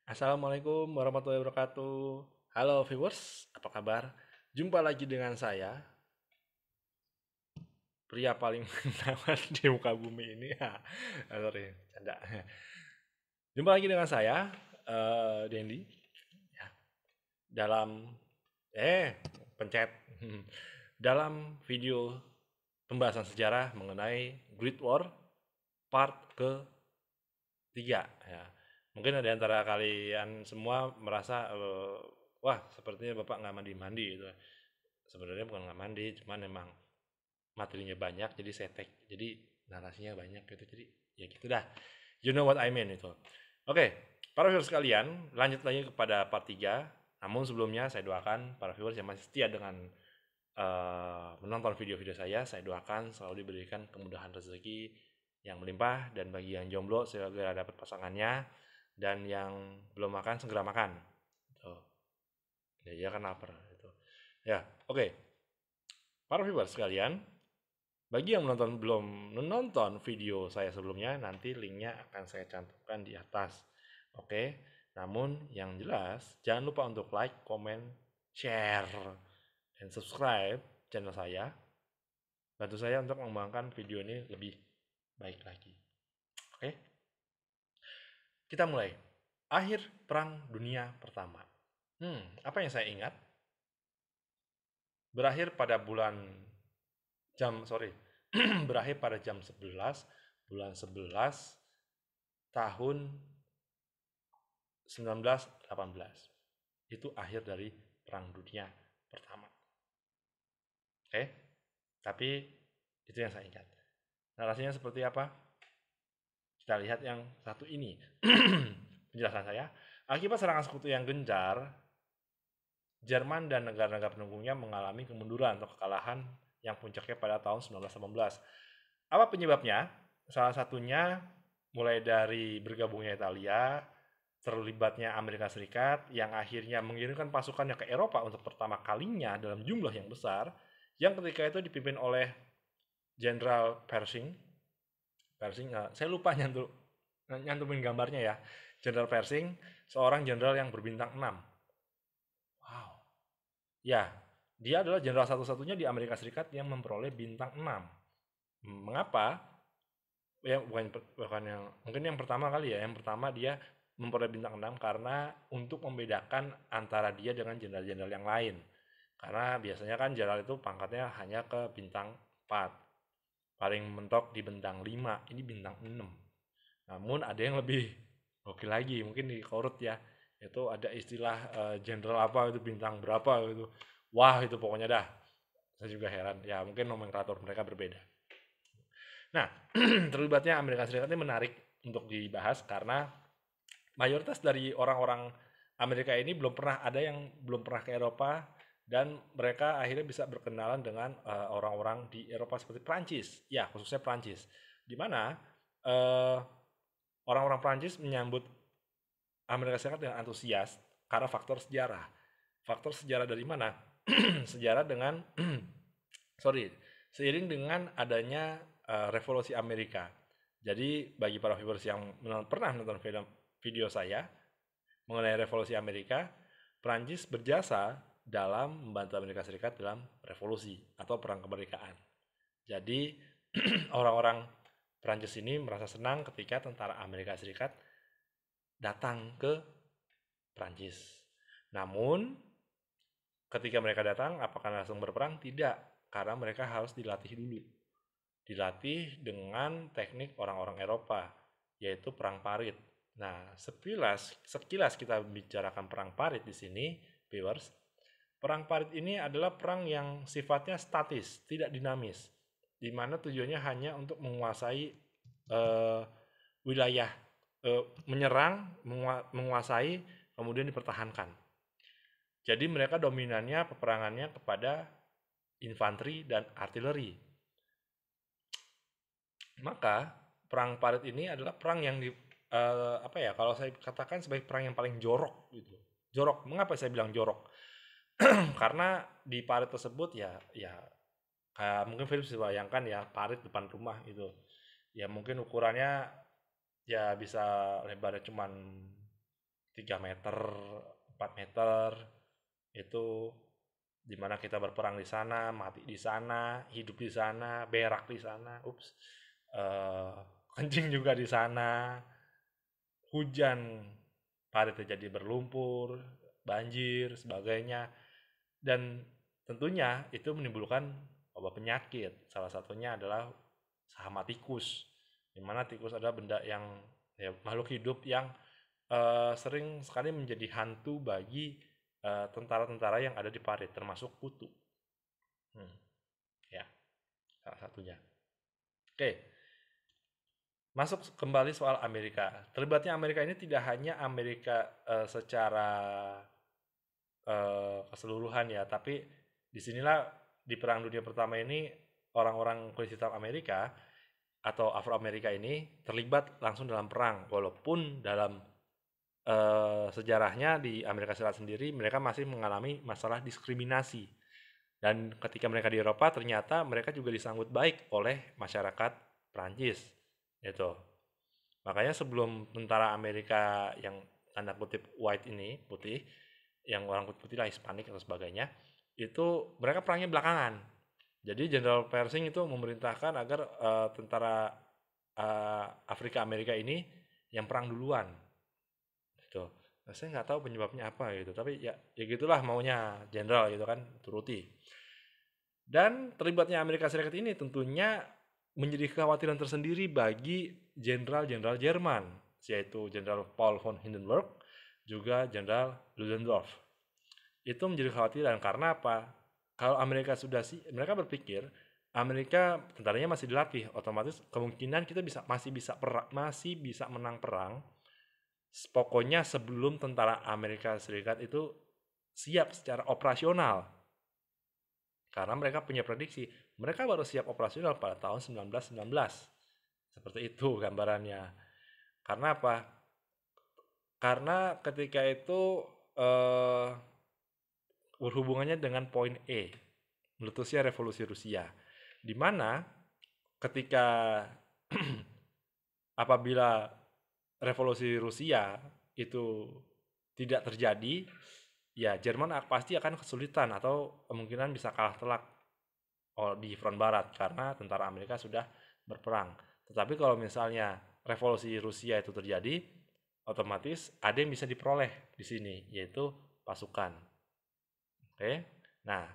Assalamualaikum warahmatullahi wabarakatuh. Halo viewers, apa kabar? Jumpa lagi dengan saya, pria paling menawan di muka bumi ini. Sorry, canda. Jumpa lagi dengan saya, Dendi. Ya, dalam pencet dalam video pembahasan sejarah mengenai Great War part ke-3. Ya. Mungkin ada antara kalian semua merasa, wah sepertinya Bapak nggak mandi-mandi gitu. Sebenarnya bukan nggak mandi, cuman emang materinya banyak, jadi setek. Jadi narasinya banyak gitu. Jadi ya gitu dah. You know what I mean itu. Oke, para viewers sekalian, lanjut lagi kepada part 3. Namun sebelumnya saya doakan para viewers yang masih setia dengan menonton video-video saya doakan selalu diberikan kemudahan rezeki yang melimpah, dan bagi yang jomblo segera dapat pasangannya, dan yang belum makan segera makan. Tuh. Ya, ya kan lapar itu. Ya, oke. Para viewers sekalian, bagi yang belum menonton video saya sebelumnya, nanti linknya akan saya cantumkan di atas. Oke. Namun yang jelas, jangan lupa untuk like, comment, share, dan subscribe channel saya. Bantu saya untuk mengembangkan video ini lebih baik lagi. Oke. Kita mulai. Akhir Perang Dunia Pertama. Apa yang saya ingat? Berakhir pada berakhir pada jam 11 bulan 11 tahun 1918. Itu akhir dari Perang Dunia Pertama. Oke? Tapi itu yang saya ingat. Narasinya seperti apa? Kita lihat yang satu ini. Penjelasan saya. Akibat serangan sekutu yang gencar, Jerman dan negara-negara pendukungnya mengalami kemunduran atau kekalahan yang puncaknya pada tahun 1918. Apa penyebabnya? Salah satunya mulai dari bergabungnya Italia, terlibatnya Amerika Serikat yang akhirnya mengirimkan pasukannya ke Eropa untuk pertama kalinya dalam jumlah yang besar, yang ketika itu dipimpin oleh Jenderal Pershing. Saya lupa nyantumin gambarnya ya. Jenderal Pershing, seorang jenderal yang berbintang 6. Wow. Ya, dia adalah jenderal satu-satunya di Amerika Serikat yang memperoleh bintang 6. Mengapa? Ya, bukan yang mungkin yang pertama kali ya. Yang pertama dia memperoleh bintang 6 karena untuk membedakan antara dia dengan jenderal-jenderal yang lain. Karena biasanya kan jenderal itu pangkatnya hanya ke bintang 4. Paling mentok di bintang 5, ini bintang 6. Namun ada yang lebih oke lagi, mungkin di Korut ya. Itu ada istilah jenderal apa itu bintang berapa gitu. Wah, itu pokoknya dah. Saya juga heran. Ya, mungkin nomenklatur mereka berbeda. Nah, terlibatnya Amerika Serikat ini menarik untuk dibahas karena mayoritas dari orang-orang Amerika ini belum pernah ke Eropa, dan mereka akhirnya bisa berkenalan dengan orang-orang di Eropa seperti Prancis, ya khususnya Prancis, di mana uh, orang-orang Prancis menyambut Amerika Serikat dengan antusias karena faktor sejarah. Faktor sejarah dari mana? Sejarah dengan sorry, seiring dengan adanya revolusi Amerika. Jadi bagi para viewers yang pernah menonton video saya mengenai revolusi Amerika, Prancis berjasa dalam membantu Amerika Serikat dalam revolusi atau perang kemerdekaan. Jadi orang-orang Prancis ini merasa senang ketika tentara Amerika Serikat datang ke Prancis. Namun ketika mereka datang, apakah langsung berperang? Tidak, karena mereka harus dilatih dulu. Dilatih dengan teknik orang-orang Eropa, yaitu perang parit. Nah, sekilas kita bicarakan perang parit di sini, viewers. Perang parit ini adalah perang yang sifatnya statis, tidak dinamis, di mana tujuannya hanya untuk menguasai eh, wilayah, menyerang, menguasai, kemudian dipertahankan. Jadi mereka dominannya peperangannya kepada infanteri dan artileri. Maka perang parit ini adalah perang yang apa ya, kalau saya katakan sebagai perang yang paling jorok gitu. Jorok. Mengapa saya bilang jorok? Karena di parit tersebut ya kayak mungkin Philip bisa bayangkan ya, parit depan rumah gitu. Ya mungkin ukurannya ya bisa lebarnya cuman 3 meter, 4 meter, itu dimana kita berperang di sana, mati di sana, hidup di sana, berak di sana, eh, kencing juga di sana, hujan, parit terjadi berlumpur, banjir, sebagainya, dan tentunya itu menimbulkan wabah penyakit. Salah satunya adalah hama tikus, di mana tikus adalah benda yang ya, makhluk hidup yang sering sekali menjadi hantu bagi tentara-tentara yang ada di parit, termasuk kutu. Hmm, ya, salah satunya. Oke, masuk kembali soal Amerika. Terlibatnya Amerika ini tidak hanya Amerika secara keseluruhan ya, tapi disinilah di Perang Dunia Pertama ini orang-orang kulit hitam Amerika atau Afro-Amerika ini terlibat langsung dalam perang, walaupun dalam sejarahnya di Amerika Serikat sendiri mereka masih mengalami masalah diskriminasi, dan ketika mereka di Eropa ternyata mereka juga disambut baik oleh masyarakat Prancis itu. Makanya sebelum tentara Amerika yang tanda kutip white ini, putih, yang orang kulit putih lah, Hispanik atau sebagainya, itu mereka perangnya belakangan. Jadi Jenderal Pershing itu memerintahkan agar tentara Afrika Amerika ini yang perang duluan gitu. Nah, saya nggak tahu penyebabnya apa gitu, tapi ya gitulah maunya jenderal gitu kan, turuti. Dan terlibatnya Amerika Serikat ini tentunya menjadi kekhawatiran tersendiri bagi jenderal-jenderal Jerman, yaitu Jenderal Paul von Hindenburg, juga Jenderal Ludendorff. Itu menjadi kekhawatiran karena apa? Kalau Amerika sudah mereka berpikir Amerika tentaranya masih dilatih, otomatis kemungkinan kita masih bisa menang perang. Pokoknya sebelum tentara Amerika Serikat itu siap secara operasional. Karena mereka punya prediksi, mereka baru siap operasional pada tahun 1919. Seperti itu gambarannya. Karena apa? Karena ketika itu berhubungannya dengan poin E, meletusnya revolusi Rusia. Di mana ketika apabila revolusi Rusia itu tidak terjadi, ya Jerman pasti akan kesulitan atau kemungkinan bisa kalah telak di front barat karena tentara Amerika sudah berperang. Tetapi kalau misalnya revolusi Rusia itu terjadi, otomatis ada yang bisa diperoleh di sini, yaitu pasukan. Oke. Nah,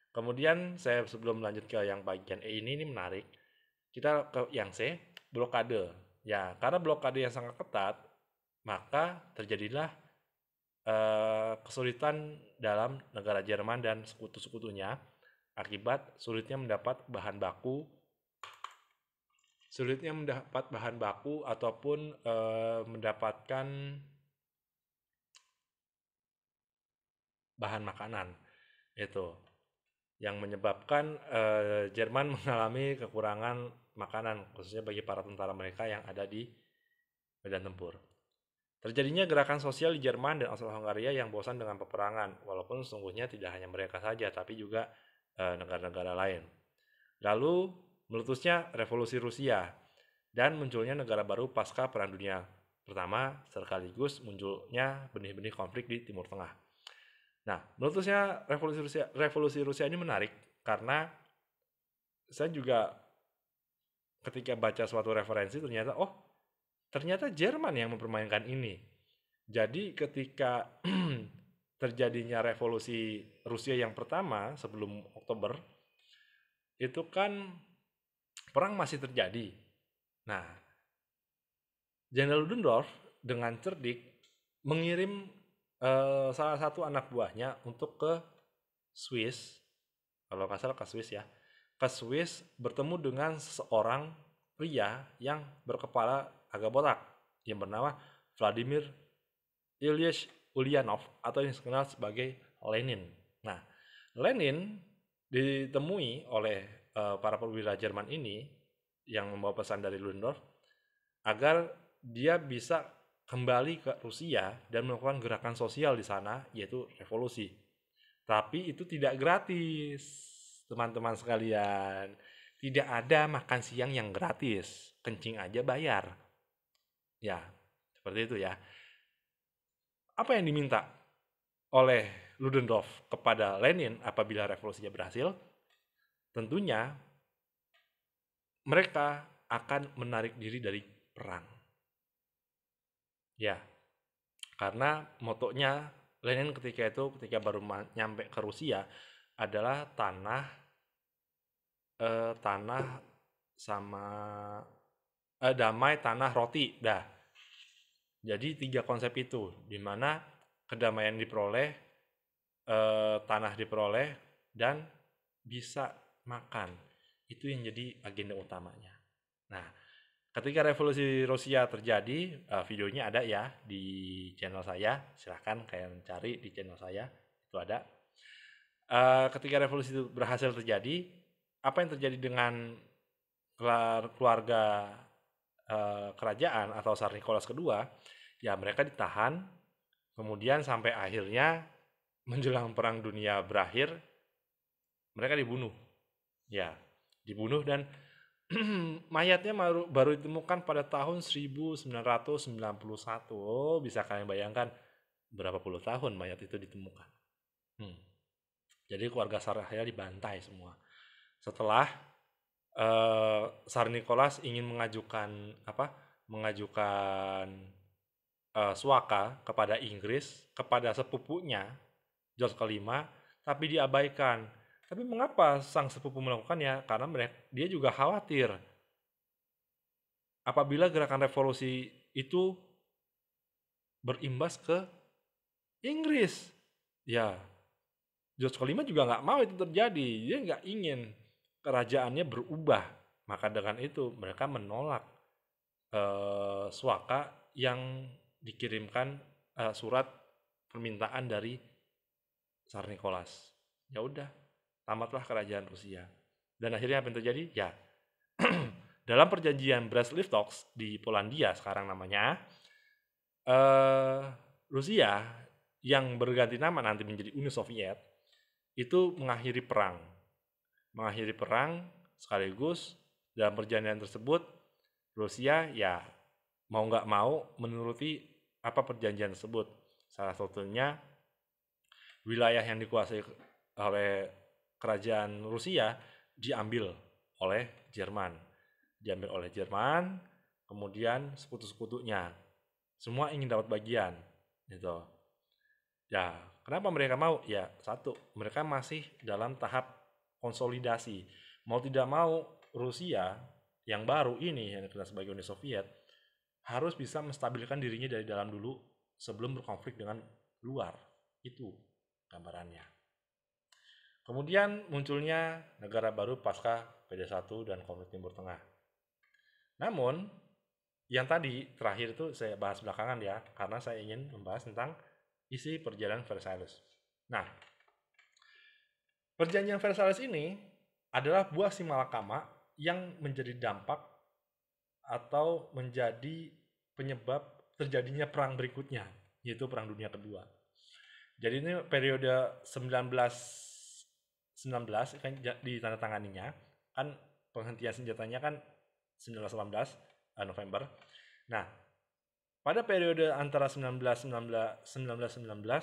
kemudian saya sebelum lanjut ke yang bagian E ini menarik. Kita ke yang C, blokade. Ya, karena blokade yang sangat ketat, maka terjadilah kesulitan dalam negara Jerman dan sekutu-sekutunya akibat sulitnya mendapat bahan baku ataupun mendapatkan bahan makanan itu yang menyebabkan Jerman mengalami kekurangan makanan khususnya bagi para tentara mereka yang ada di medan tempur. Terjadinya gerakan sosial di Jerman dan Austria-Hungaria yang bosan dengan peperangan, walaupun sesungguhnya tidak hanya mereka saja, tapi juga negara-negara lain. Lalu meletusnya revolusi Rusia dan munculnya negara baru pasca Perang Dunia Pertama, sekaligus munculnya benih-benih konflik di Timur Tengah. Nah, meletusnya revolusi Rusia ini menarik karena saya juga ketika baca suatu referensi ternyata Jerman yang mempermainkan ini. Jadi ketika terjadinya revolusi Rusia yang pertama sebelum Oktober, itu kan perang masih terjadi. Nah, Jenderal Ludendorff dengan cerdik mengirim salah satu anak buahnya untuk ke Swiss, kalau nggak salah ke Swiss ya, ke Swiss bertemu dengan seorang pria yang berkepala agak botak yang bernama Vladimir Ilyich Ulyanov atau yang dikenal sebagai Lenin. Nah, Lenin ditemui oleh para perwira Jerman ini yang membawa pesan dari Ludendorff agar dia bisa kembali ke Rusia dan melakukan gerakan sosial di sana, yaitu revolusi. Tapi itu tidak gratis, teman-teman sekalian. Tidak ada makan siang yang gratis, kencing aja bayar. Ya, seperti itu ya. apa yang diminta oleh Ludendorff kepada Lenin apabila revolusinya berhasil? Tentunya mereka akan menarik diri dari perang. Ya, karena motonya Lenin ketika baru nyampe ke Rusia adalah tanah sama damai, tanah, roti. Dah. Jadi 3 konsep itu, di mana kedamaian diperoleh, tanah diperoleh, dan bisa makan. Itu yang jadi agenda utamanya. Nah, ketika revolusi Rusia terjadi, videonya ada ya di channel saya. Silahkan kalian cari di channel saya, itu ada. Ketika revolusi itu berhasil terjadi, apa yang terjadi dengan keluarga kerajaan atau Tsar Nicholas II? Ya mereka ditahan, kemudian sampai akhirnya menjelang Perang Dunia berakhir, mereka dibunuh. Ya, dibunuh dan mayatnya baru ditemukan pada tahun 1991. Oh, bisa kalian bayangkan berapa puluh tahun mayat itu ditemukan. Jadi keluarga Sarahya dibantai semua. Setelah Tsar Nicholas ingin mengajukan suaka kepada Inggris, kepada sepupunya George kelima, tapi diabaikan. Tapi mengapa sang sepupu melakukannya? Karena dia juga khawatir apabila gerakan revolusi itu berimbas ke Inggris. Ya, George kelima juga nggak mau itu terjadi. Dia nggak ingin kerajaannya berubah. Maka dengan itu mereka menolak suaka yang dikirimkan, surat permintaan dari Tsar Nicholas. Ya udah, tamatlah kerajaan Rusia. Dan akhirnya apa yang terjadi? Ya, dalam perjanjian Brest-Litovsk di Polandia sekarang namanya, Rusia yang berganti nama nanti menjadi Uni Soviet itu mengakhiri perang. Sekaligus dalam perjanjian tersebut Rusia ya mau nggak mau menuruti apa perjanjian tersebut. Salah satunya wilayah yang dikuasai oleh kerajaan Rusia diambil oleh Jerman. Kemudian sekutu-sekutunya semua ingin dapat bagian, gitu. Ya, kenapa mereka mau? Ya, satu, mereka masih dalam tahap konsolidasi. Mau tidak mau Rusia yang baru ini yang dikenal sebagai Uni Soviet harus bisa menstabilkan dirinya dari dalam dulu sebelum berkonflik dengan luar. Itu gambarannya. Kemudian munculnya negara baru pasca PD1 dan konflik Timur Tengah. Namun, yang tadi terakhir itu saya bahas belakangan ya, karena saya ingin membahas tentang isi perjanjian Versailles. Nah, perjanjian Versailles ini adalah buah si malakama yang menjadi dampak atau menjadi penyebab terjadinya perang berikutnya, yaitu Perang Dunia Kedua. Jadi ini periode 1919 kan ditandatanganinya, kan penghentian senjatanya kan 1918 November. Nah, pada periode antara 1919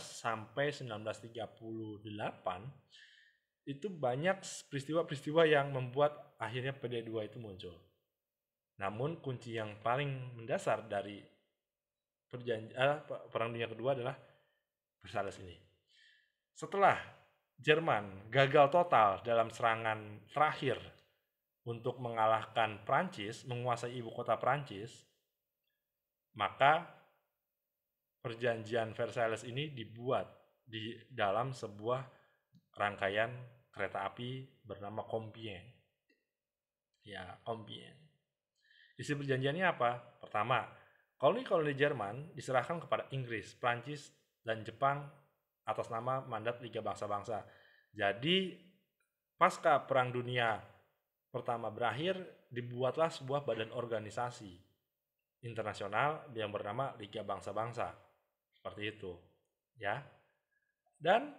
sampai 1938 itu banyak peristiwa-peristiwa yang membuat akhirnya PD2 itu muncul. Namun kunci yang paling mendasar dari Perang Dunia Kedua adalah Versailles ini. Setelah Jerman gagal total dalam serangan terakhir untuk mengalahkan Prancis, menguasai ibu kota Prancis, maka perjanjian Versailles ini dibuat di dalam sebuah rangkaian kereta api bernama Compiègne. Ya, Compiègne. Isi perjanjiannya apa? Pertama, koloni-koloni Jerman diserahkan kepada Inggris, Prancis, dan Jepang atas nama mandat Liga Bangsa-Bangsa. Jadi, pasca Perang Dunia Pertama berakhir, dibuatlah sebuah badan organisasi internasional yang bernama Liga Bangsa-Bangsa. Seperti itu, ya. Dan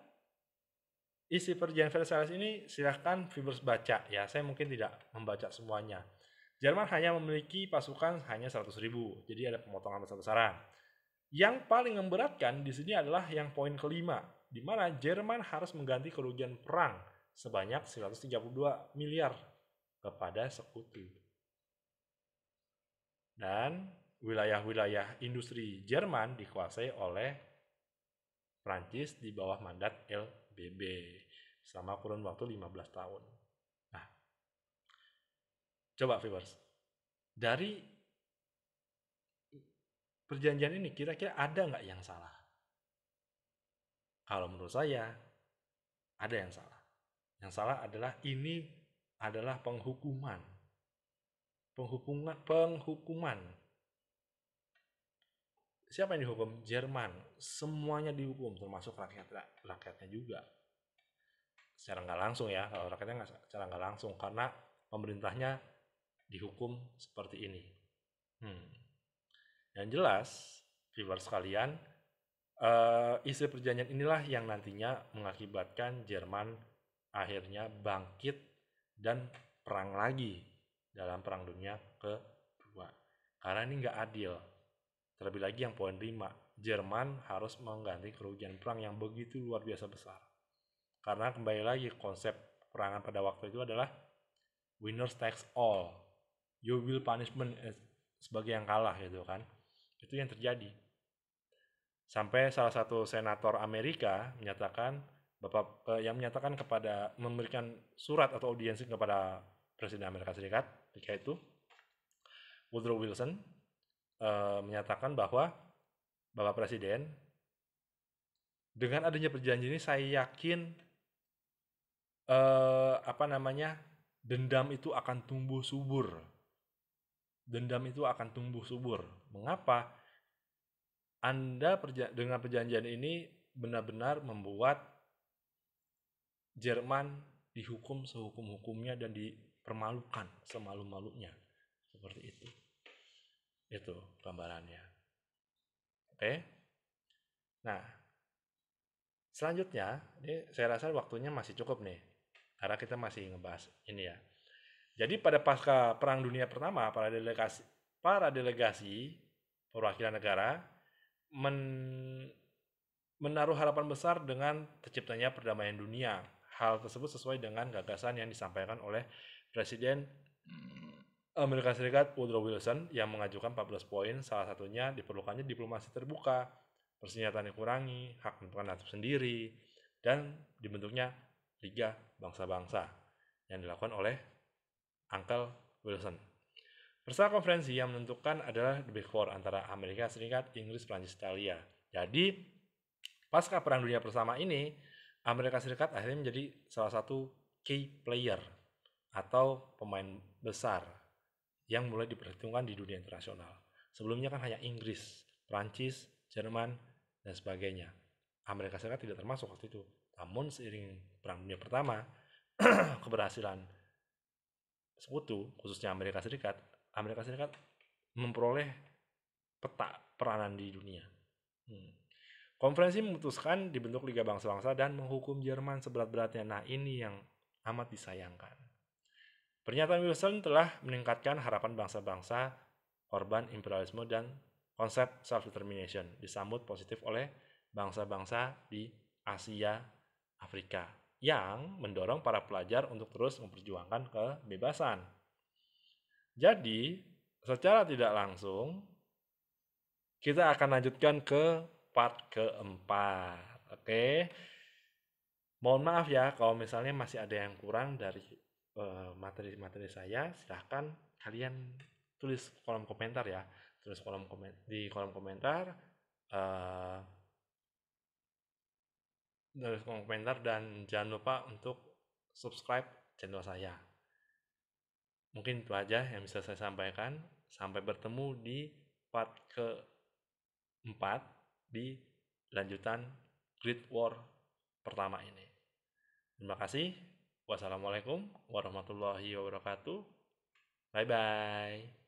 isi perjanjian Versailles ini silahkan viewers baca ya. Saya mungkin tidak membaca semuanya. Jerman hanya memiliki pasukan hanya 100.000, jadi ada pemotongan besar-besaran. Yang paling memberatkan di sini adalah yang poin kelima, di mana Jerman harus mengganti kerugian perang sebanyak 132 miliar kepada sekutu. Dan wilayah-wilayah industri Jerman dikuasai oleh Prancis di bawah mandat LBB selama kurun waktu 15 tahun. Nah, coba viewers, dari perjanjian ini kira-kira ada nggak yang salah? Kalau menurut saya, ada yang salah. Yang salah adalah ini adalah penghukuman. Penghukuman. Siapa yang dihukum? Jerman. Semuanya dihukum, termasuk rakyatnya juga. Secara nggak langsung ya, kalau rakyatnya secara nggak langsung, karena pemerintahnya dihukum seperti ini. Yang jelas, viewers sekalian, isi perjanjian inilah yang nantinya mengakibatkan Jerman akhirnya bangkit dan perang lagi dalam Perang Dunia Kedua. Karena ini nggak adil. Terlebih lagi yang poin 5, Jerman harus mengganti kerugian perang yang begitu luar biasa besar. Karena kembali lagi konsep perangan pada waktu itu adalah winners takes all. You will punishment sebagai yang kalah gitu kan. Itu yang terjadi. Sampai salah satu senator Amerika menyatakan memberikan surat atau audiensi kepada Presiden Amerika Serikat ketika itu, Woodrow Wilson menyatakan bahwa Bapak Presiden, dengan adanya perjanjian ini saya yakin dendam itu akan tumbuh subur. Mengapa? Anda dengan perjanjian ini benar-benar membuat Jerman dihukum sehukum-hukumnya dan dipermalukan semalu-malunya. Seperti itu. Itu gambarannya. Oke. Nah, selanjutnya, ini saya rasa waktunya masih cukup nih. Karena kita masih ngebahas ini ya. Jadi pada pasca Perang Dunia Pertama, para delegasi perwakilan negara menaruh harapan besar dengan terciptanya perdamaian dunia. Hal tersebut sesuai dengan gagasan yang disampaikan oleh Presiden Amerika Serikat Woodrow Wilson yang mengajukan 14 poin, salah satunya diperlukannya diplomasi terbuka, persenjataan dikurangi, hak menentukan nasib sendiri, dan dibentuknya Liga Bangsa-Bangsa yang dilakukan oleh Uncle Wilson. Peserta konferensi yang menentukan adalah The Big Four antara Amerika Serikat, Inggris, Prancis, Italia. Jadi, pasca Perang Dunia Pertama ini, Amerika Serikat akhirnya menjadi salah satu key player atau pemain besar yang mulai diperhitungkan di dunia internasional. Sebelumnya kan hanya Inggris, Prancis, Jerman, dan sebagainya. Amerika Serikat tidak termasuk waktu itu. Namun seiring Perang Dunia Pertama, keberhasilan sekutu, khususnya Amerika Serikat memperoleh peta peranan di dunia. Konferensi memutuskan dibentuk Liga Bangsa-Bangsa dan menghukum Jerman seberat-beratnya. Nah, ini yang amat disayangkan. Pernyataan Wilson telah meningkatkan harapan bangsa-bangsa korban imperialisme dan konsep self-determination disambut positif oleh bangsa-bangsa di Asia Afrika yang mendorong para pelajar untuk terus memperjuangkan kebebasan. Jadi, secara tidak langsung, kita akan lanjutkan ke part keempat. Oke. Mohon maaf ya kalau misalnya masih ada yang kurang dari materi-materi saya. Silahkan kalian tulis kolom komentar ya. Di kolom komentar. Tulis kolom komentar dan jangan lupa untuk subscribe channel saya. Mungkin itu aja yang bisa saya sampaikan. Sampai bertemu di part keempat di lanjutan Great War pertama ini. Terima kasih. Wassalamualaikum warahmatullahi wabarakatuh. Bye-bye.